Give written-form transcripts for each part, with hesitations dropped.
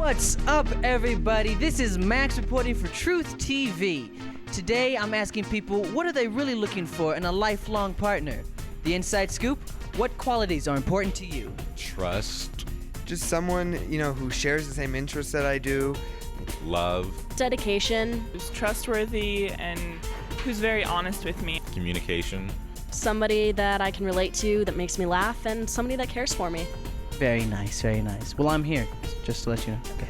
What's up, everybody? This is Max reporting for Truth TV. Today, I'm asking people, what are they really looking for in a lifelong partner? The inside scoop? What qualities are important to you? Trust. Just someone, who shares the same interests that I do. Love. Dedication. Who's trustworthy and who's very honest with me. Communication. Somebody that I can relate to, that makes me laugh, and somebody that cares for me. Very nice, very nice. Well, I'm here, just to let you know. Okay.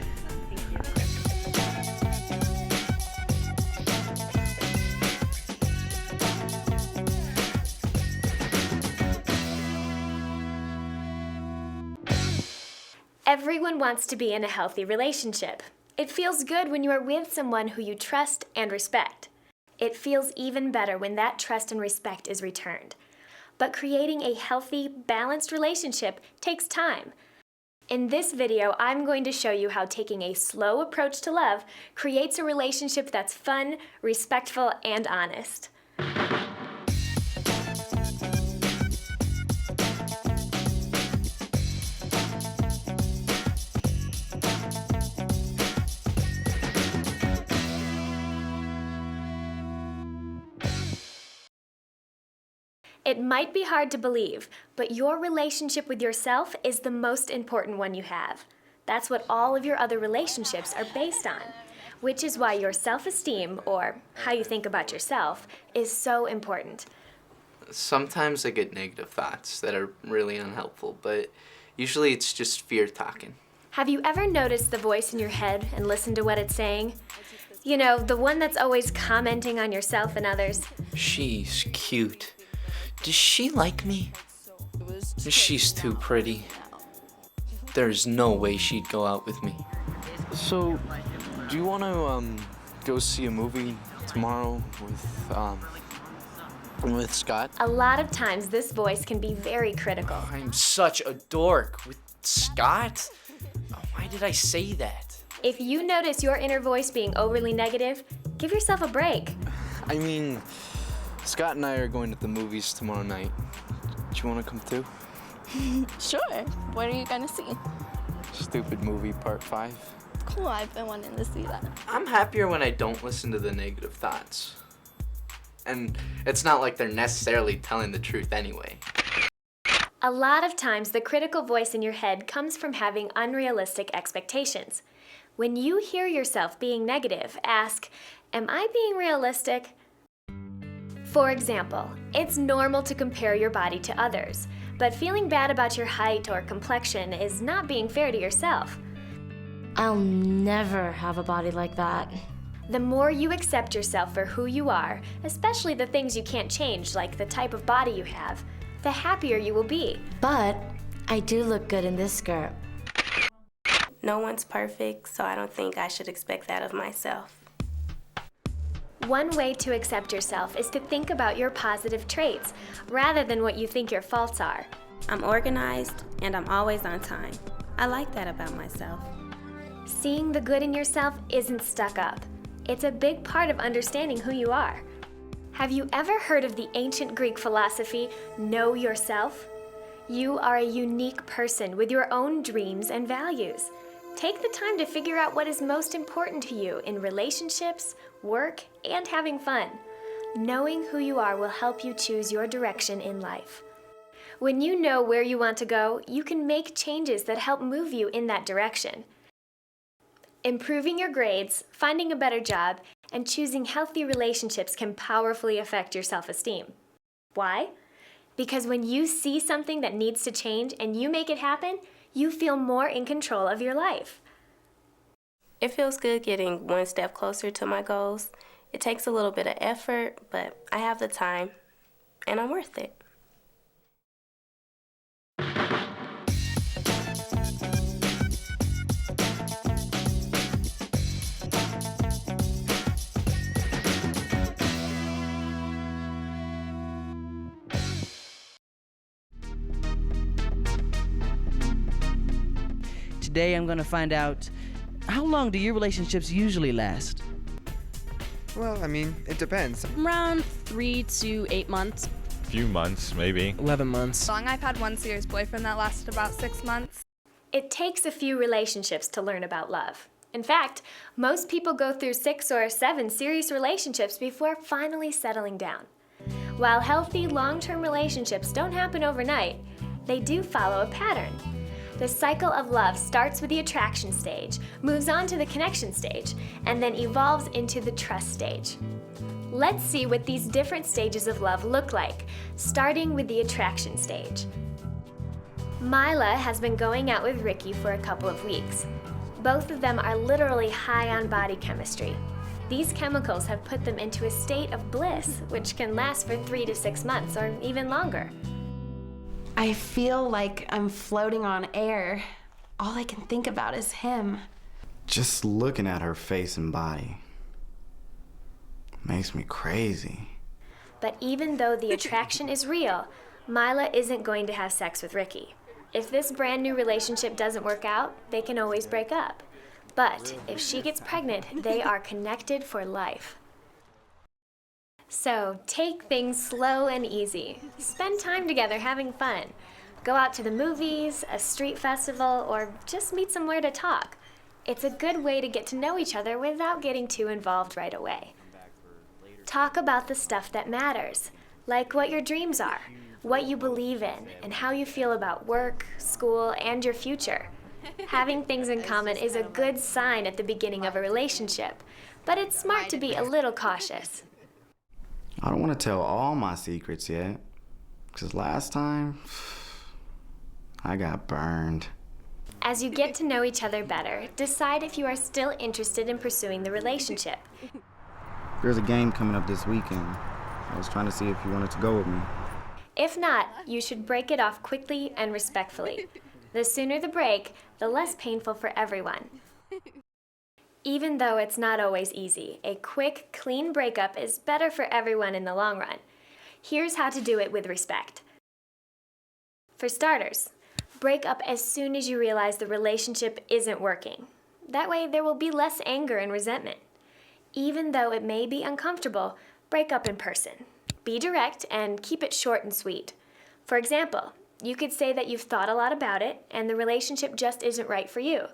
Everyone wants to be in a healthy relationship. It feels good when you are with someone who you trust and respect. It feels even better when that trust and respect is returned. But creating a healthy, balanced relationship takes time. In this video, I'm going to show you how taking a slow approach to love creates a relationship that's fun, respectful, and honest. It might be hard to believe, but your relationship with yourself is the most important one you have. That's what all of your other relationships are based on, which is why your self-esteem, or how you think about yourself, is so important. Sometimes I get negative thoughts that are really unhelpful, but usually it's just fear talking. Have you ever noticed the voice in your head and listened to what it's saying? You know, the one that's always commenting on yourself and others. She's cute. Does she like me? She's too pretty. There's no way she'd go out with me. So, do you want to go see a movie tomorrow with Scott? A lot of times this voice can be very critical. I'm such a dork. With Scott? Why did I say that? If you notice your inner voice being overly negative, give yourself a break. I mean, Scott and I are going to the movies tomorrow night. Do you want to come too? Sure. What are you gonna see? Stupid movie part 5. Cool, I've been wanting to see that. I'm happier when I don't listen to the negative thoughts. And it's not like they're necessarily telling the truth anyway. A lot of times the critical voice in your head comes from having unrealistic expectations. When you hear yourself being negative, ask, am I being realistic? For example, it's normal to compare your body to others, but feeling bad about your height or complexion is not being fair to yourself. I'll never have a body like that. The more you accept yourself for who you are, especially the things you can't change, like the type of body you have, the happier you will be. But I do look good in this skirt. No one's perfect, so I don't think I should expect that of myself. One way to accept yourself is to think about your positive traits, rather than what you think your faults are. I'm organized, and I'm always on time. I like that about myself. Seeing the good in yourself isn't stuck up. It's a big part of understanding who you are. Have you ever heard of the ancient Greek philosophy, know yourself? You are a unique person with your own dreams and values. Take the time to figure out what is most important to you in relationships, work, and having fun. Knowing who you are will help you choose your direction in life. When you know where you want to go, you can make changes that help move you in that direction. Improving your grades, finding a better job, and choosing healthy relationships can powerfully affect your self-esteem. Why? Because when you see something that needs to change and you make it happen, you feel more in control of your life. It feels good getting one step closer to my goals. It takes a little bit of effort, but I have the time, and I'm worth it. Today I'm going to find out, how long do your relationships usually last? Well, I mean, it depends. Around 3 to 8 months. Few months, maybe. 11 months. I've had one serious boyfriend that lasted about 6 months. It takes a few relationships to learn about love. In fact, most people go through 6 or 7 serious relationships before finally settling down. While healthy, long-term relationships don't happen overnight, they do follow a pattern. The cycle of love starts with the attraction stage, moves on to the connection stage, and then evolves into the trust stage. Let's see what these different stages of love look like, starting with the attraction stage. Mila has been going out with Ricky for a couple of weeks. Both of them are literally high on body chemistry. These chemicals have put them into a state of bliss, which can last for 3 to 6 months or even longer. I feel like I'm floating on air. All I can think about is him. Just looking at her face and body makes me crazy. But even though the attraction is real, Mila isn't going to have sex with Ricky. If this brand new relationship doesn't work out, they can always break up. But if she gets pregnant, they are connected for life. So take things slow and easy. Spend time together having fun. Go out to the movies, a street festival, or just meet somewhere to talk. It's a good way to get to know each other without getting too involved right away. Talk about the stuff that matters, like what your dreams are, what you believe in, and how you feel about work, school, and your future. Having things in common is a good sign at the beginning of a relationship, but it's smart to be a little cautious. I don't want to tell all my secrets yet, because last time, I got burned. As you get to know each other better, decide if you are still interested in pursuing the relationship. There's a game coming up this weekend. I was trying to see if you wanted to go with me. If not, you should break it off quickly and respectfully. The sooner the break, the less painful for everyone. Even though it's not always easy, a quick, clean breakup is better for everyone in the long run. Here's how to do it with respect. For starters, break up as soon as you realize the relationship isn't working. That way there will be less anger and resentment. Even though it may be uncomfortable, break up in person. Be direct and keep it short and sweet. For example, you could say that you've thought a lot about it and the relationship just isn't right for you.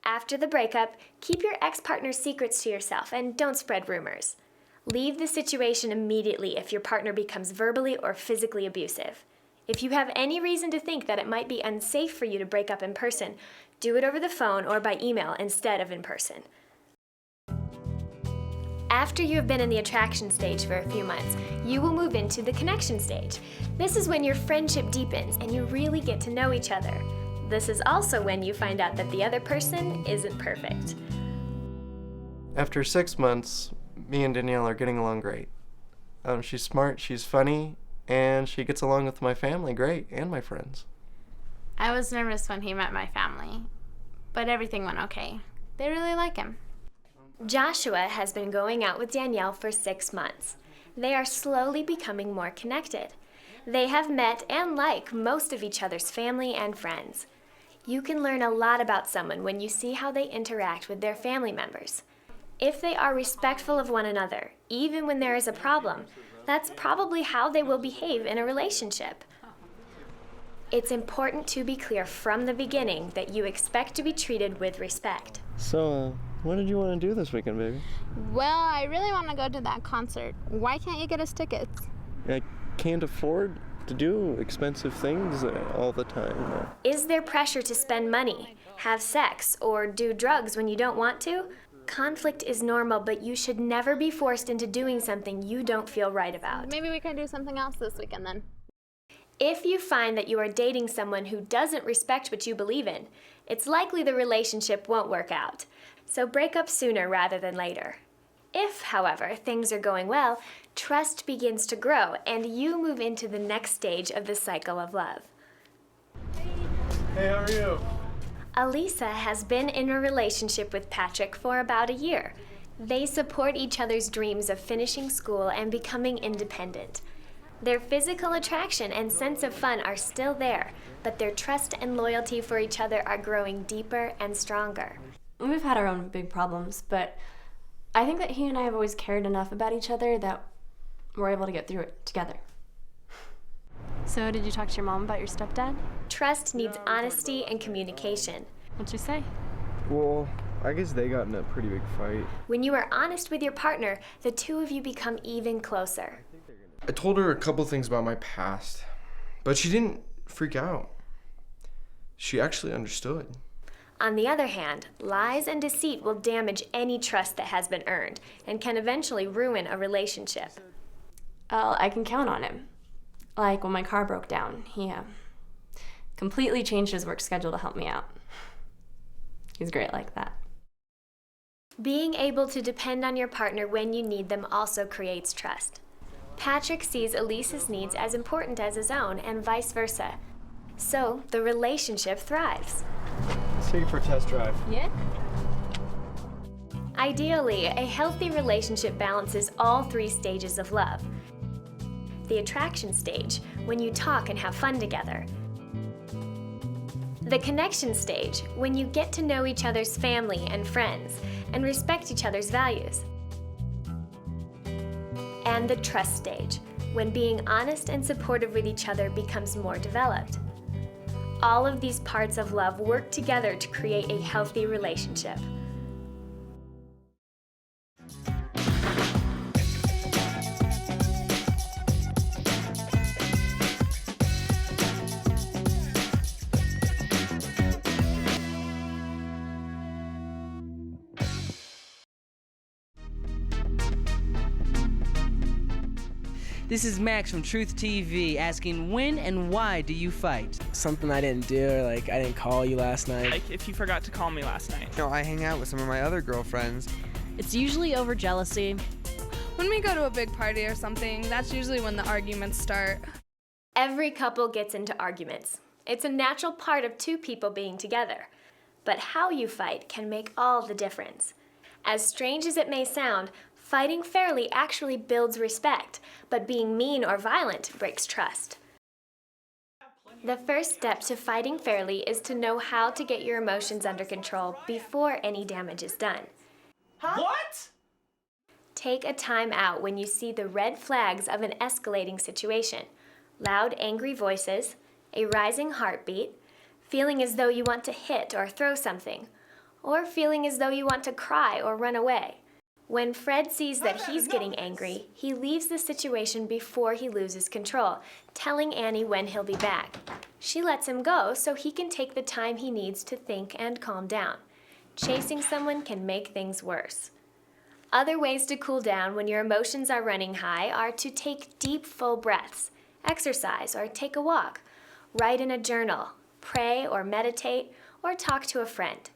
After the breakup, keep your ex-partner's secrets to yourself and don't spread rumors. Leave the situation immediately if your partner becomes verbally or physically abusive. If you have any reason to think that it might be unsafe for you to break up in person, do it over the phone or by email instead of in person. After you have been in the attraction stage for a few months, you will move into the connection stage. This is when your friendship deepens and you really get to know each other. This is also when you find out that the other person isn't perfect. After 6 months, me and Danielle are getting along great. She's smart, she's funny, and she gets along with my family great and my friends. I was nervous when he met my family, but everything went okay. They really like him. Joshua has been going out with Danielle for 6 months. They are slowly becoming more connected. They have met and like most of each other's family and friends. You can learn a lot about someone when you see how they interact with their family members. If they are respectful of one another, even when there is a problem, that's probably how they will behave in a relationship. It's important to be clear from the beginning that you expect to be treated with respect. So, what did you want to do this weekend, baby? Well, I really want to go to that concert. Why can't you get us tickets? I can't afford to do expensive things all the time. Is there pressure to spend money, have sex, or do drugs when you don't want to? Conflict is normal, but you should never be forced into doing something you don't feel right about. Maybe we can do something else this weekend then. If you find that you are dating someone who doesn't respect what you believe in, it's likely the relationship won't work out. So break up sooner rather than later. If, however, things are going well, trust begins to grow and you move into the next stage of the cycle of love. Hey, how are you? Alisa has been in a relationship with Patrick for about a year. They support each other's dreams of finishing school and becoming independent. Their physical attraction and sense of fun are still there, but their trust and loyalty for each other are growing deeper and stronger. We've had our own big problems, but I think that he and I have always cared enough about each other that we're able to get through it together. So did you talk to your mom about your stepdad? trust needs honesty and communication. What'd you say? Well, I guess they got in a pretty big fight. When you are honest with your partner, the two of you become even closer. I told her a couple things about my past, but she didn't freak out. She actually understood. On the other hand, lies and deceit will damage any trust that has been earned and can eventually ruin a relationship. Well, I can count on him. Like when my car broke down, he completely changed his work schedule to help me out. He's great like that. Being able to depend on your partner when you need them also creates trust. Patrick sees Elise's needs as important as his own and vice versa. So the relationship thrives. Let's take it for a test drive. Yeah? Ideally, a healthy relationship balances all three stages of love. The attraction stage, when you talk and have fun together. The connection stage, when you get to know each other's family and friends and respect each other's values. And the trust stage, when being honest and supportive with each other becomes more developed. All of these parts of love work together to create a healthy relationship. This is Max from Truth TV asking when and why do you fight? Something I didn't do, or like I didn't call you last night. Like if you forgot to call me last night. You know, I hang out with some of my other girlfriends. It's usually over jealousy. When we go to a big party or something, that's usually when the arguments start. Every couple gets into arguments. It's a natural part of two people being together. But how you fight can make all the difference. As strange as it may sound, fighting fairly actually builds respect, but being mean or violent breaks trust. The first step to fighting fairly is to know how to get your emotions under control before any damage is done. What? Take a time out when you see the red flags of an escalating situation. Loud, angry voices, a rising heartbeat, feeling as though you want to hit or throw something, or feeling as though you want to cry or run away. When Fred sees that he's getting angry, he leaves the situation before he loses control, telling Annie when he'll be back. She lets him go so he can take the time he needs to think and calm down. Chasing someone can make things worse. Other ways to cool down when your emotions are running high are to take deep, full breaths, exercise or take a walk, write in a journal, pray or meditate, or talk to a friend.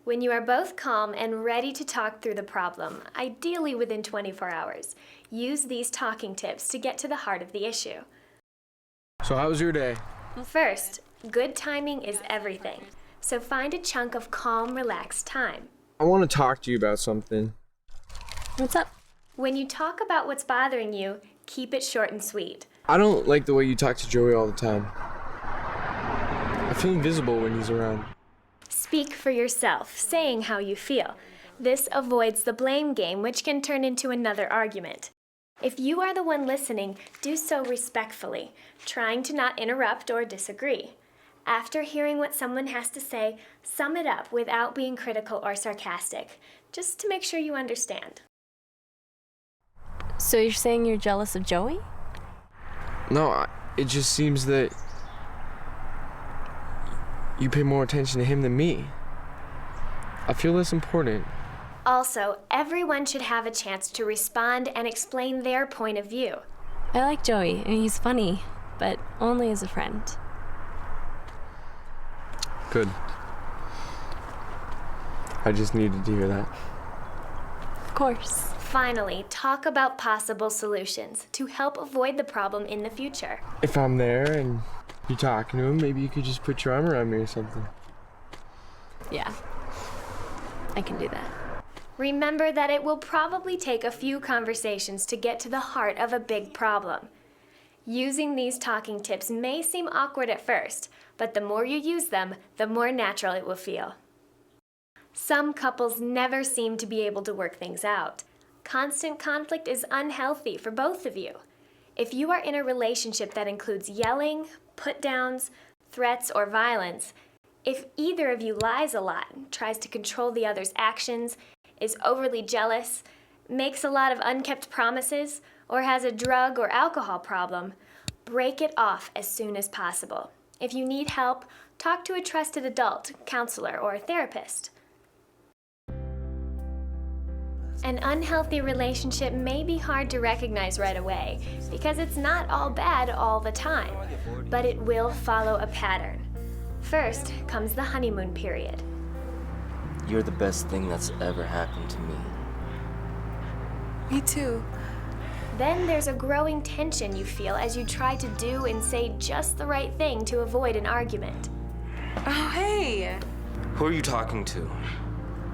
When you are both calm and ready to talk through the problem, ideally within 24 hours, use these talking tips to get to the heart of the issue. So how was your day? First, good timing is everything. So find a chunk of calm, relaxed time. I want to talk to you about something. What's up? When you talk about what's bothering you, keep it short and sweet. I don't like the way you talk to Joey all the time. I feel invisible when he's around. Speak for yourself, saying how you feel. This avoids the blame game, which can turn into another argument. If you are the one listening, do so respectfully, trying to not interrupt or disagree. After hearing what someone has to say, sum it up without being critical or sarcastic, just to make sure you understand. So you're saying you're jealous of Joey? No, it just seems that you pay more attention to him than me. I feel less important. Also, everyone should have a chance to respond and explain their point of view. I like Joey, and he's funny, but only as a friend. Good. I just needed to hear that. Of course. Finally, talk about possible solutions to help avoid the problem in the future. If I'm there and you're talking to him, maybe you could just put your arm around me or something. Yeah, I can do that. Remember that it will probably take a few conversations to get to the heart of a big problem. Using these talking tips may seem awkward at first, but the more you use them, the more natural it will feel. Some couples never seem to be able to work things out. Constant conflict is unhealthy for both of you. If you are in a relationship that includes yelling, put-downs, threats, or violence, if either of you lies a lot, tries to control the other's actions, is overly jealous, makes a lot of unkept promises, or has a drug or alcohol problem, break it off as soon as possible. If you need help, talk to a trusted adult, counselor, or a therapist. An unhealthy relationship may be hard to recognize right away because it's not all bad all the time, but it will follow a pattern. First comes the honeymoon period. You're the best thing that's ever happened to me. Me too. Then there's a growing tension you feel as you try to do and say just the right thing to avoid an argument. Oh, hey. Who are you talking to?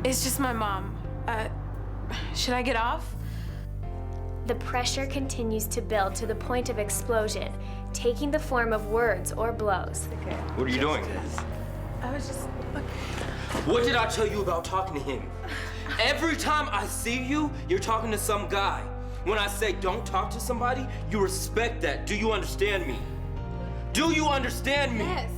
It's just my mom. Should I get off? The pressure continues to build to the point of explosion, taking the form of words or blows. What are you doing? I was just... What did I tell you about talking to him? Every time I see you, you're talking to some guy. When I say don't talk to somebody, you respect that. Do you understand me? Do you understand me? Yes.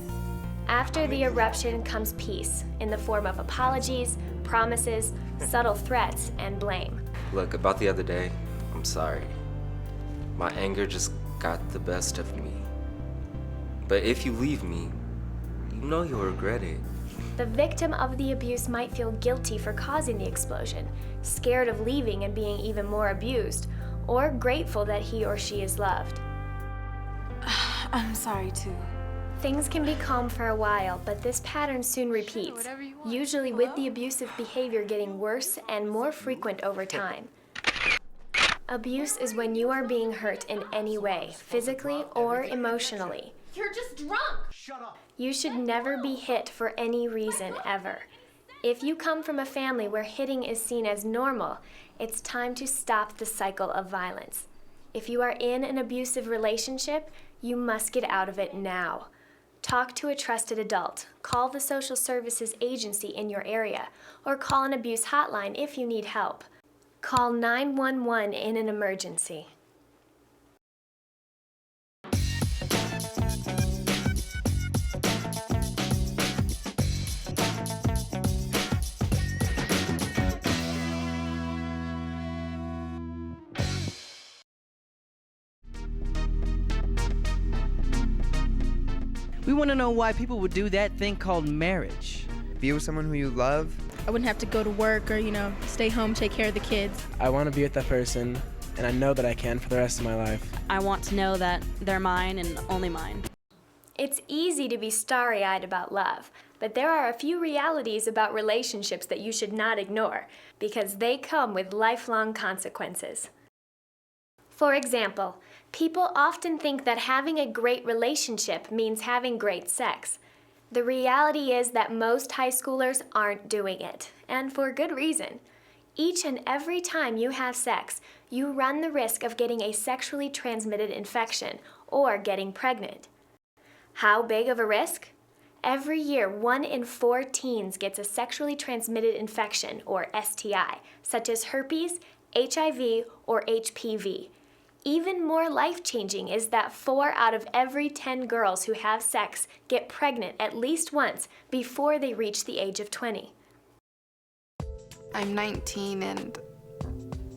After the eruption comes peace in the form of apologies, promises, subtle threats, and blame. Look, about the other day, I'm sorry. My anger just got the best of me. But if you leave me, you know you'll regret it. The victim of the abuse might feel guilty for causing the explosion, scared of leaving and being even more abused, or grateful that he or she is loved. I'm sorry too. Things can be calm for a while, but this pattern soon repeats, usually with the abusive behavior getting worse and more frequent over time. Abuse is when you are being hurt in any way, physically or emotionally. You're just drunk! Shut up! You should never be hit for any reason, ever. If you come from a family where hitting is seen as normal, it's time to stop the cycle of violence. If you are in an abusive relationship, you must get out of it now. Talk to a trusted adult, call the social services agency in your area, or call an abuse hotline if you need help. Call 911 in an emergency. We want to know why people would do that thing called marriage. Be with someone who you love. I wouldn't have to go to work or, stay home, take care of the kids. I want to be with that person, and I know that I can for the rest of my life. I want to know that they're mine and only mine. It's easy to be starry-eyed about love, but there are a few realities about relationships that you should not ignore, because they come with lifelong consequences. For example, people often think that having a great relationship means having great sex. The reality is that most high schoolers aren't doing it, and for good reason. Each and every time you have sex, you run the risk of getting a sexually transmitted infection or getting pregnant. How big of a risk? Every year, 1 in 4 teens gets a sexually transmitted infection, or STI, such as herpes, HIV, or HPV. Even more life-changing is that 4 out of every 10 girls who have sex get pregnant at least once before they reach the age of 20. I'm 19 and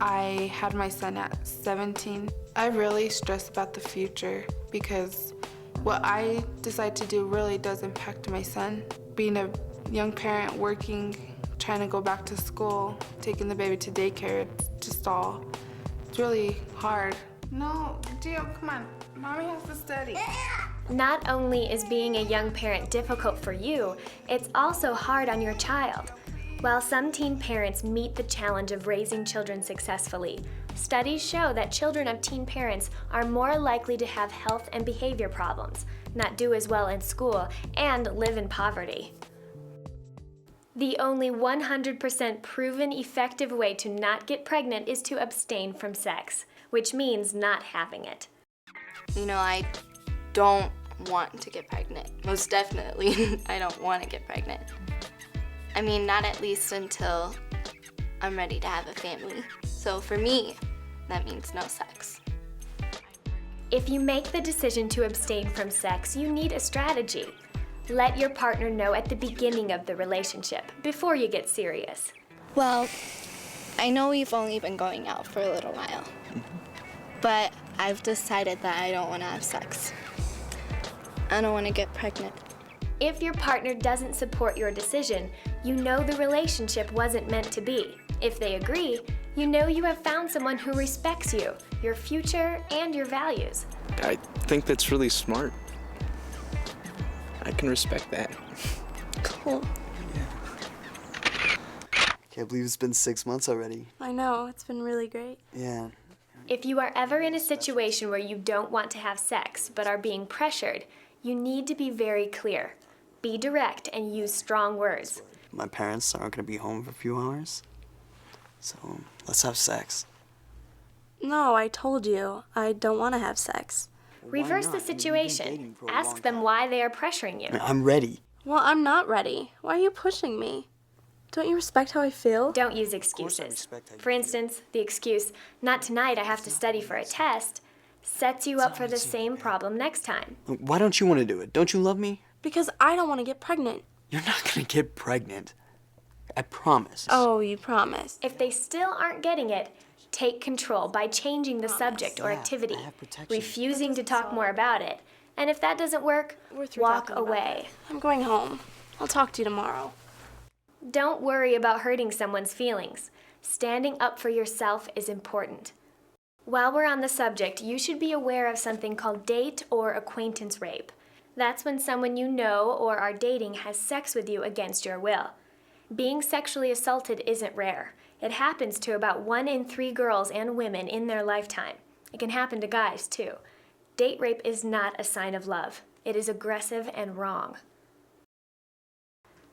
I had my son at 17. I really stress about the future because what I decide to do really does impact my son. Being a young parent, working, trying to go back to school, taking the baby to daycare, it's really hard. No, Gio, come on. Mommy has to study. Not only is being a young parent difficult for you, it's also hard on your child. While some teen parents meet the challenge of raising children successfully, studies show that children of teen parents are more likely to have health and behavior problems, not do as well in school, and live in poverty. The only 100% proven effective way to not get pregnant is to abstain from sex, which means not having it. I don't want to get pregnant. Most definitely, I don't want to get pregnant. Not at least until I'm ready to have a family. So for me, that means no sex. If you make the decision to abstain from sex, you need a strategy. Let your partner know at the beginning of the relationship, before you get serious. Well, I know we've only been going out for a little while, but I've decided that I don't want to have sex. I don't want to get pregnant. If your partner doesn't support your decision, you know the relationship wasn't meant to be. If they agree, you know you have found someone who respects you, your future, and your values. I think that's really smart. I can respect that. Cool. Can't believe it's been 6 months already. I know, it's been really great. Yeah. If you are ever in a situation where you don't want to have sex but are being pressured, you need to be very clear. Be direct and use strong words. My parents aren't going to be home for a few hours, so let's have sex. No, I told you, I don't want to have sex. Reverse the situation. Ask them why they are pressuring you. I'm ready. Well, I'm not ready. Why are you pushing me? Don't you respect how I feel? Don't use excuses. For instance, the excuse, "Not tonight, I have to study for a test," sets you up for the same problem next time. Why don't you want to do it? Don't you love me? Because I don't want to get pregnant. You're not going to get pregnant. I promise. Oh, you promise. If they still aren't getting it, take control by changing the subject or activity, refusing to talk more about it. And if that doesn't work, walk away. I'm going home. I'll talk to you tomorrow. Don't worry about hurting someone's feelings. Standing up for yourself is important. While we're on the subject, you should be aware of something called date or acquaintance rape. That's when someone you know or are dating has sex with you against your will. Being sexually assaulted isn't rare. It happens to about 1 in 3 girls and women in their lifetime. It can happen to guys, too. Date rape is not a sign of love. It is aggressive and wrong.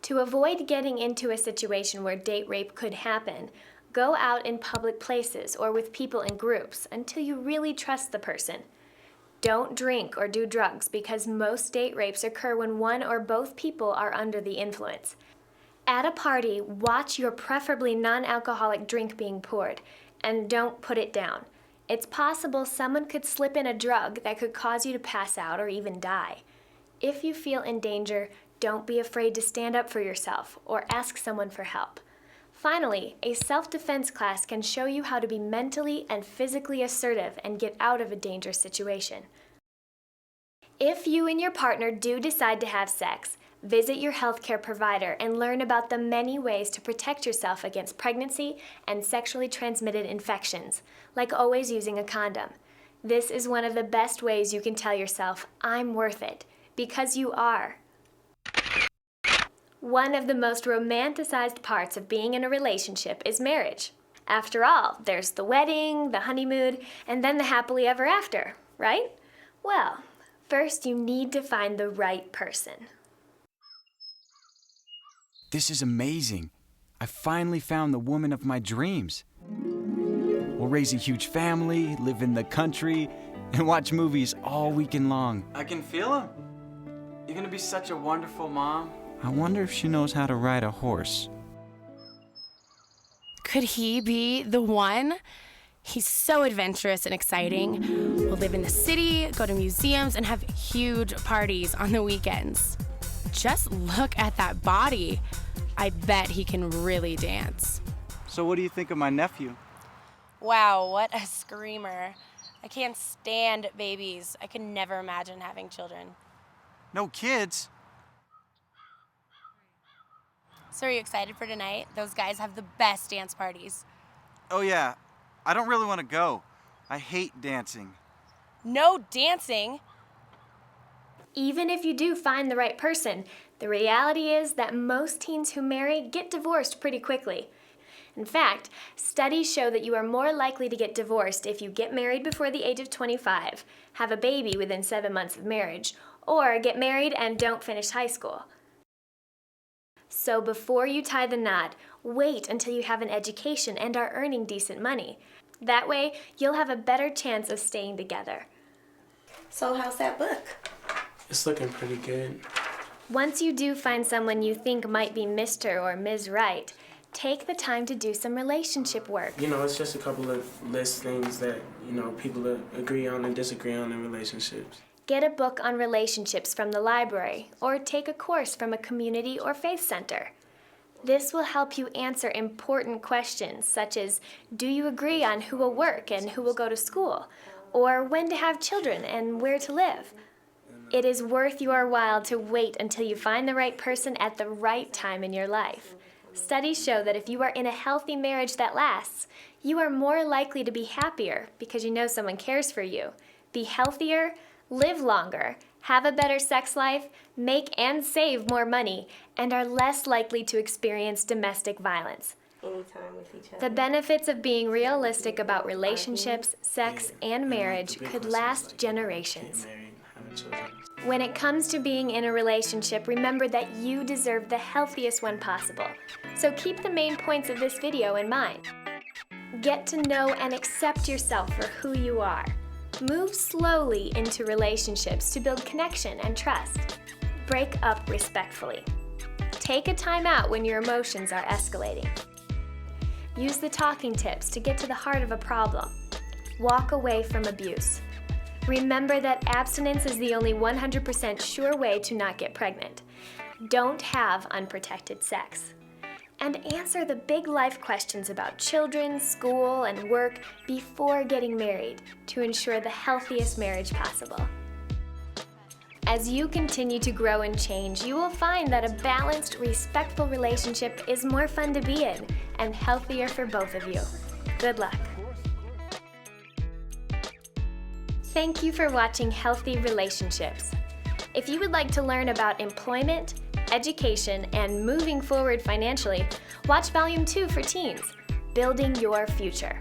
To avoid getting into a situation where date rape could happen, go out in public places or with people in groups until you really trust the person. Don't drink or do drugs because most date rapes occur when one or both people are under the influence. At a party, watch your preferably non-alcoholic drink being poured, and don't put it down. It's possible someone could slip in a drug that could cause you to pass out or even die. If you feel in danger, don't be afraid to stand up for yourself or ask someone for help. Finally, a self-defense class can show you how to be mentally and physically assertive and get out of a dangerous situation. If you and your partner do decide to have sex, visit your healthcare provider and learn about the many ways to protect yourself against pregnancy and sexually transmitted infections, like always using a condom. This is one of the best ways you can tell yourself, "I'm worth it," because you are. One of the most romanticized parts of being in a relationship is marriage. After all, there's the wedding, the honeymoon, and then the happily ever after, right? Well, first you need to find the right person. This is amazing. I finally found the woman of my dreams. We'll raise a huge family, live in the country, and watch movies all weekend long. I can feel him. You're gonna be such a wonderful mom. I wonder if she knows how to ride a horse. Could he be the one? He's so adventurous and exciting. We'll live in the city, go to museums, and have huge parties on the weekends. Just look at that body. I bet he can really dance. So what do you think of my nephew? Wow, what a screamer. I can't stand babies. I could never imagine having children. No kids? So are you excited for tonight? Those guys have the best dance parties. Oh yeah, I don't really want to go. I hate dancing. No dancing? Even if you do find the right person, the reality is that most teens who marry get divorced pretty quickly. In fact, studies show that you are more likely to get divorced if you get married before the age of 25, have a baby within 7 months of marriage, or get married and don't finish high school. So before you tie the knot, wait until you have an education and are earning decent money. That way, you'll have a better chance of staying together. So how's that book? It's looking pretty good. Once you do find someone you think might be Mr. or Ms. Right, Take the time to do some relationship work. You know, it's just a couple of list things that, you know, people agree on and disagree on in relationships. Get a book on relationships from the library, or take a course from a community or faith center. This will help you answer important questions such as, do you agree on who will work and who will go to school? Or when to have children and where to live? It is worth your while to wait until you find the right person at the right time in your life. Studies show that if you are in a healthy marriage that lasts, you are more likely to be happier because you know someone cares for you, be healthier, live longer, have a better sex life, make and save more money, and are less likely to experience domestic violence. Anytime with each other. The benefits of being realistic about relationships, sex, and marriage could last generations. When it comes to being in a relationship, remember that you deserve the healthiest one possible. So keep the main points of this video in mind. Get to know and accept yourself for who you are. Move slowly into relationships to build connection and trust. Break up respectfully. Take a time out when your emotions are escalating. Use the talking tips to get to the heart of a problem. Walk away from abuse. Remember that abstinence is the only 100% sure way to not get pregnant. Don't have unprotected sex. And answer the big life questions about children, school, and work before getting married to ensure the healthiest marriage possible. As you continue to grow and change, you will find that a balanced, respectful relationship is more fun to be in and healthier for both of you. Good luck. Thank you for watching Healthy Relationships. If you would like to learn about employment, education, and moving forward financially, watch Volume 2 for teens, Building Your Future.